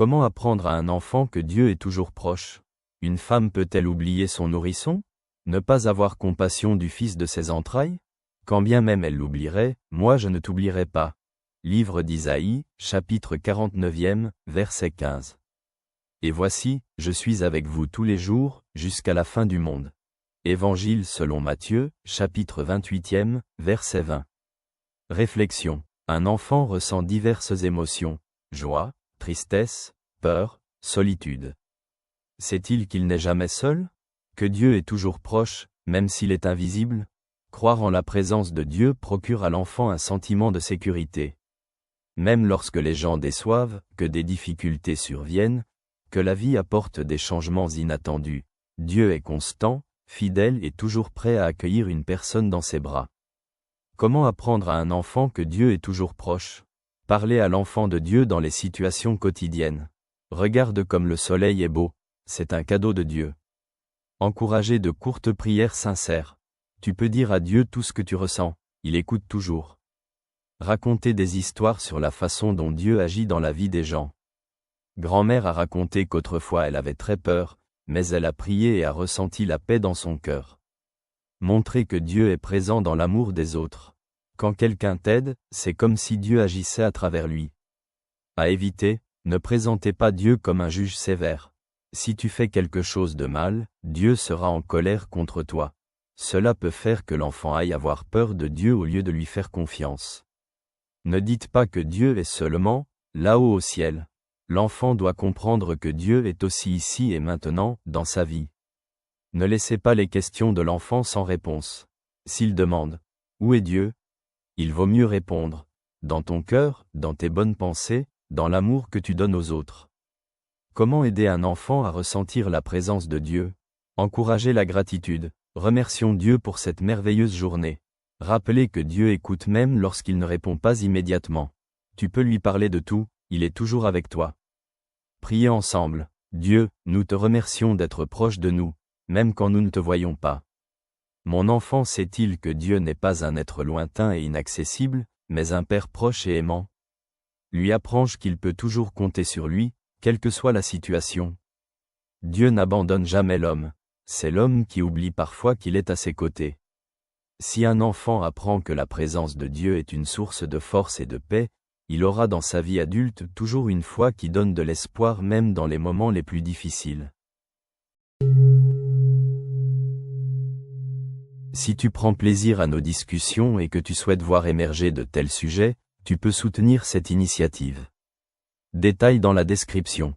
Comment apprendre à un enfant que Dieu est toujours proche? Une femme peut-elle oublier son nourrisson? Ne pas avoir compassion du fils de ses entrailles? Quand bien même elle l'oublierait, moi je ne t'oublierai pas. Livre d'Isaïe, chapitre 49, verset 15. Et voici, je suis avec vous tous les jours, jusqu'à la fin du monde. Évangile selon Matthieu, chapitre 28, verset 20. Réflexion. Un enfant ressent diverses émotions, joie, tristesse, peur, solitude. Sait-il qu'il n'est jamais seul? Que Dieu est toujours proche, même s'il est invisible? Croire en la présence de Dieu procure à l'enfant un sentiment de sécurité. Même lorsque les gens déçoivent, que des difficultés surviennent, que la vie apporte des changements inattendus, Dieu est constant, fidèle et toujours prêt à accueillir une personne dans ses bras. Comment apprendre à un enfant que Dieu est toujours proche? Parler à l'enfant de Dieu dans les situations quotidiennes. Regarde comme le soleil est beau, c'est un cadeau de Dieu. Encourager de courtes prières sincères. Tu peux dire à Dieu tout ce que tu ressens, il écoute toujours. Raconter des histoires sur la façon dont Dieu agit dans la vie des gens. Grand-mère a raconté qu'autrefois elle avait très peur, mais elle a prié et a ressenti la paix dans son cœur. Montrer que Dieu est présent dans l'amour des autres. Quand quelqu'un t'aide, c'est comme si Dieu agissait à travers lui. À éviter, ne présentez pas Dieu comme un juge sévère. Si tu fais quelque chose de mal, Dieu sera en colère contre toi. Cela peut faire que l'enfant aille avoir peur de Dieu au lieu de lui faire confiance. Ne dites pas que Dieu est seulement, là-haut au ciel. L'enfant doit comprendre que Dieu est aussi ici et maintenant, dans sa vie. Ne laissez pas les questions de l'enfant sans réponse. S'il demande « Où est Dieu ?», il vaut mieux répondre « Dans ton cœur, dans tes bonnes pensées, dans l'amour que tu donnes aux autres ». Comment aider un enfant à ressentir la présence de Dieu? Encourager la gratitude. Remercions Dieu pour cette merveilleuse journée. Rappelez que Dieu écoute même lorsqu'il ne répond pas immédiatement. Tu peux lui parler de tout, il est toujours avec toi. Priez ensemble. Dieu, nous te remercions d'être proche de nous, même quand nous ne te voyons pas. Mon enfant sait-il que Dieu n'est pas un être lointain et inaccessible, mais un Père proche et aimant? Lui apprends-je qu'il peut toujours compter sur lui, quelle que soit la situation. Dieu n'abandonne jamais l'homme, c'est l'homme qui oublie parfois qu'il est à ses côtés. Si un enfant apprend que la présence de Dieu est une source de force et de paix, il aura dans sa vie adulte toujours une foi qui donne de l'espoir même dans les moments les plus difficiles. Si tu prends plaisir à nos discussions et que tu souhaites voir émerger de tels sujets, tu peux soutenir cette initiative. Détails dans la description.